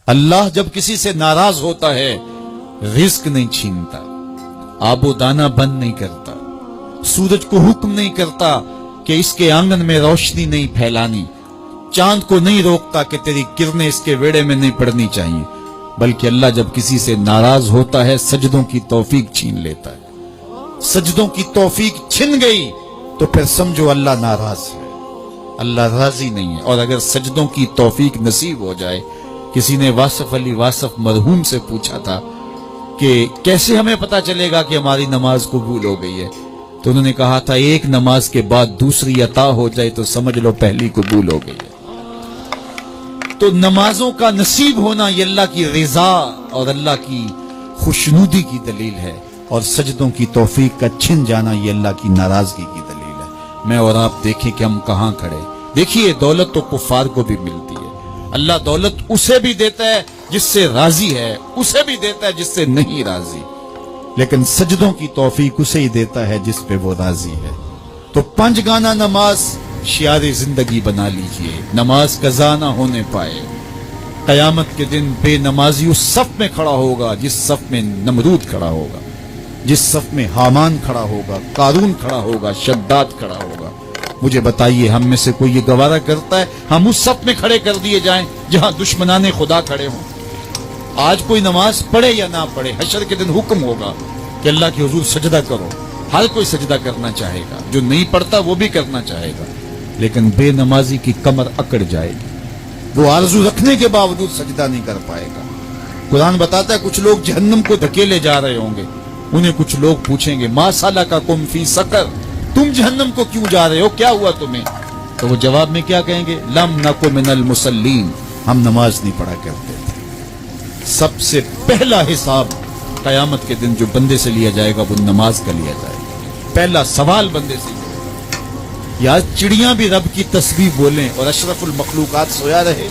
اللہ جب کسی سے ناراض ہوتا ہے رزق نہیں چھینتا، آب و دانہ بند نہیں کرتا، سورج کو حکم نہیں کرتا کہ اس کے آنگن میں روشنی نہیں پھیلانی، چاند کو نہیں روکتا کہ تیری کرنیں اس کے ویڑے میں نہیں پڑنی چاہیے، بلکہ اللہ جب کسی سے ناراض ہوتا ہے سجدوں کی توفیق چھین لیتا ہے۔ سجدوں کی توفیق چھن گئی تو پھر سمجھو اللہ ناراض ہے، اللہ راضی نہیں ہے۔ اور اگر سجدوں کی توفیق نصیب ہو جائے، کسی نے واصف علی واصف مرحوم سے پوچھا تھا کہ کیسے ہمیں پتا چلے گا کہ ہماری نماز قبول ہو گئی ہے، تو انہوں نے کہا تھا ایک نماز کے بعد دوسری عطا ہو جائے تو سمجھ لو پہلی قبول ہو گئی ہے۔ تو نمازوں کا نصیب ہونا یہ اللہ کی رضا اور اللہ کی خوشنودی کی دلیل ہے، اور سجدوں کی توفیق کا چھن جانا یہ اللہ کی ناراضگی کی دلیل ہے۔ میں اور آپ دیکھیں کہ ہم کہاں کھڑے۔ دیکھیے دولت تو کفار کو بھی ملتی ہے، اللہ دولت اسے بھی دیتا ہے جس سے راضی ہے، اسے بھی دیتا ہے جس سے نہیں راضی، لیکن سجدوں کی توفیق اسے ہی دیتا ہے جس پہ وہ راضی ہے۔ تو 5 گانا نماز شعار زندگی بنا لیجئے، نماز قضا نہ ہونے پائے۔ قیامت کے دن بے نمازی اس صف میں کھڑا ہوگا جس صف میں نمرود کھڑا ہوگا، جس صف میں حامان کھڑا ہوگا، قارون کھڑا ہوگا، شداد کھڑا ہوگا۔ مجھے بتائیے ہم میں سے کوئی یہ گوارا کرتا ہے ہم اس صف میں کھڑے کر دیے جائیں جہاں دشمنان خدا کھڑے ہوں؟ آج کوئی نماز پڑھے یا نہ پڑھے، حشر کے دن حکم ہوگا کہ اللہ کے حضور سجدہ کرو، ہر کوئی سجدہ کرنا چاہے گا، جو نہیں پڑھتا وہ بھی کرنا چاہے گا، لیکن بے نمازی کی کمر اکڑ جائے گی، وہ آرزو رکھنے کے باوجود سجدہ نہیں کر پائے گا۔ قرآن بتاتا ہے کچھ لوگ جہنم کو دھکیلے جا رہے ہوں گے، انہیں کچھ لوگ پوچھیں گے ما سلککم فی سقر، تم جہنم کو کیوں جا رہے ہو، کیا ہوا تمہیں؟ تو وہ جواب میں کیا کہیں گے؟ لم نک من المصلین، ہم نماز نہیں پڑھا کرتے تھے۔ سب سے پہلا حساب قیامت کے دن جو بندے سے لیا جائے گا وہ نماز کا لیا جائے گا۔ پہلا سوال بندے سے یا چڑیاں بھی رب کی تسبیح بولیں اور اشرف المخلوقات سویا رہے،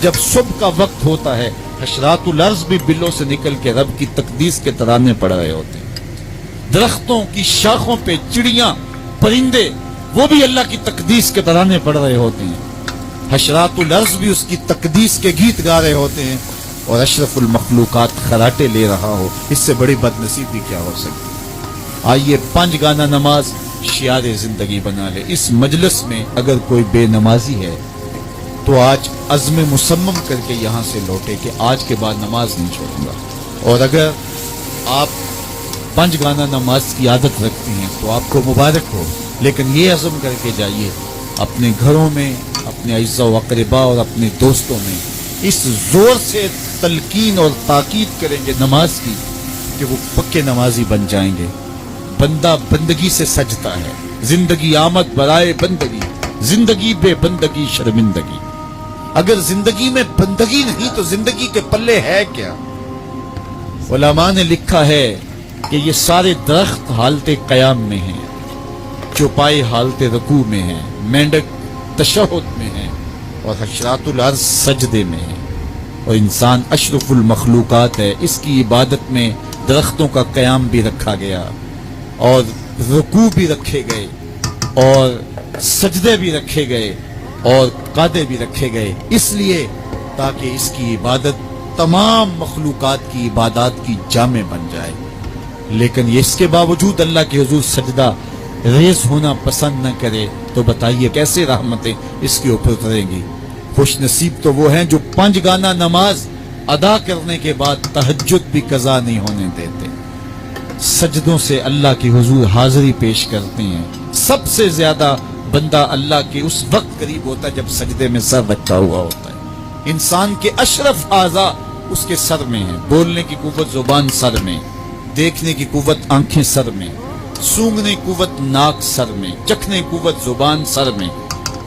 جب صبح کا وقت ہوتا ہے حشرات الارض بھی بلوں سے نکل کے رب کی تقدیس کے ترانے پڑھ رہے ہوتے ہیں، درختوں کی شاخوں پہ چڑیاں پرندے وہ بھی اللہ کی تقدیس کے ترانے پڑھ رہے ہوتے ہیں، حشرات الارض بھی اس کی تقدیس کے گیت گا رہے ہوتے ہیں، اور اشرف المخلوقات خراٹے لے رہا ہو، اس سے بڑی بد نصیبی کیا ہو سکتی؟ آئیے 5 گانا نماز شعار زندگی بنا لے۔ اس مجلس میں اگر کوئی بے نمازی ہے تو آج عزم مصمم کر کے یہاں سے لوٹے کہ آج کے بعد نماز نہیں چھوڑوں گا، اور اگر آپ 5 گانا نماز کی عادت رکھتی ہیں تو آپ کو مبارک ہو، لیکن یہ عزم کر کے جائیے اپنے گھروں میں، اپنے اعزاء و اقرباء اور اپنے دوستوں میں اس زور سے تلقین اور تاکید کریں گے نماز کی کہ وہ پکے نمازی بن جائیں گے۔ بندہ بندگی سے سجتا ہے، زندگی آمد برائے بندگی، زندگی بے بندگی شرمندگی۔ اگر زندگی میں بندگی نہیں تو زندگی کے پلے ہے کیا؟ علماء نے لکھا ہے کہ یہ سارے درخت حالت قیام میں ہیں، چوپائے حالت رکوع میں ہیں، مینڈک تشہد میں ہیں، اور حشرات الارض سجدے میں ہے، اور انسان اشرف المخلوقات ہے۔ اس کی عبادت میں درختوں کا قیام بھی رکھا گیا، اور رکوع بھی رکھے گئے، اور سجدے بھی رکھے گئے، اور قعدے بھی رکھے گئے، اس لیے تاکہ اس کی عبادت تمام مخلوقات کی عبادات کی جامع بن جائے۔ لیکن اس کے باوجود اللہ کے حضور سجدہ ریز ہونا پسند نہ کرے تو بتائیے کیسے رحمتیں اس کے اوپر اتریں گی؟ خوش نصیب تو وہ ہیں جو 5 گانا نماز ادا کرنے کے بعد تہجد بھی قضا نہیں ہونے دیتے، سجدوں سے اللہ کے حضور حاضری پیش کرتے ہیں۔ سب سے زیادہ بندہ اللہ کے اس وقت قریب ہوتا ہے جب سجدے میں سر رکھا ہوا ہوتا ہے۔ انسان کے اشرف اعضاء اس کے سر میں ہیں، بولنے کی قوت زبان سر میں، دیکھنے کی قوت آنکھیں سر میں، سونگنے کی قوت ناک سر میں، چکھنے کی قوت زبان سر میں،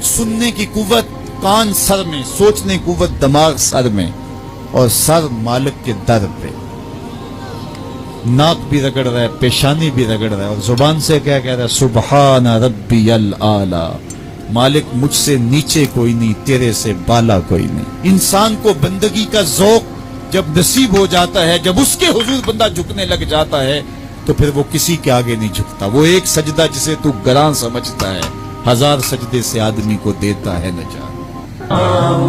سننے کی قوت کان سر میں، سوچنے کی قوت دماغ سر میں، اور سر مالک کے در پہ۔ ناک بھی رگڑ رہا ہے، پیشانی بھی رگڑ رہا ہے، اور زبان سے کیا کہہ رہا ہے؟ سبحان ربی الاعلی، مالک مجھ سے نیچے کوئی نہیں، تیرے سے بالا کوئی نہیں۔ انسان کو بندگی کا ذوق جب نصیب ہو جاتا ہے، جب اس کے حضور بندہ جھکنے لگ جاتا ہے تو پھر وہ کسی کے آگے نہیں جھکتا۔ وہ ایک سجدہ جسے تو گراں سمجھتا ہے 1000 سجدے سے آدمی کو دیتا ہے نجات۔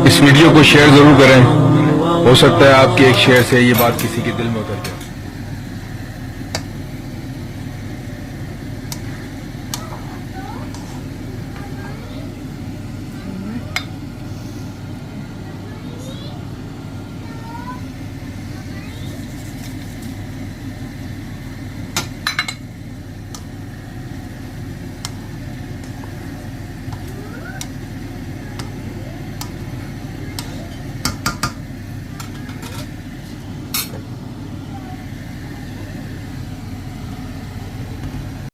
اس ویڈیو کو شیئر ضرور کریں ہو سکتا ہے آپ کے ایک شعر سے یہ بات کسی کے دل میں اتر جائے.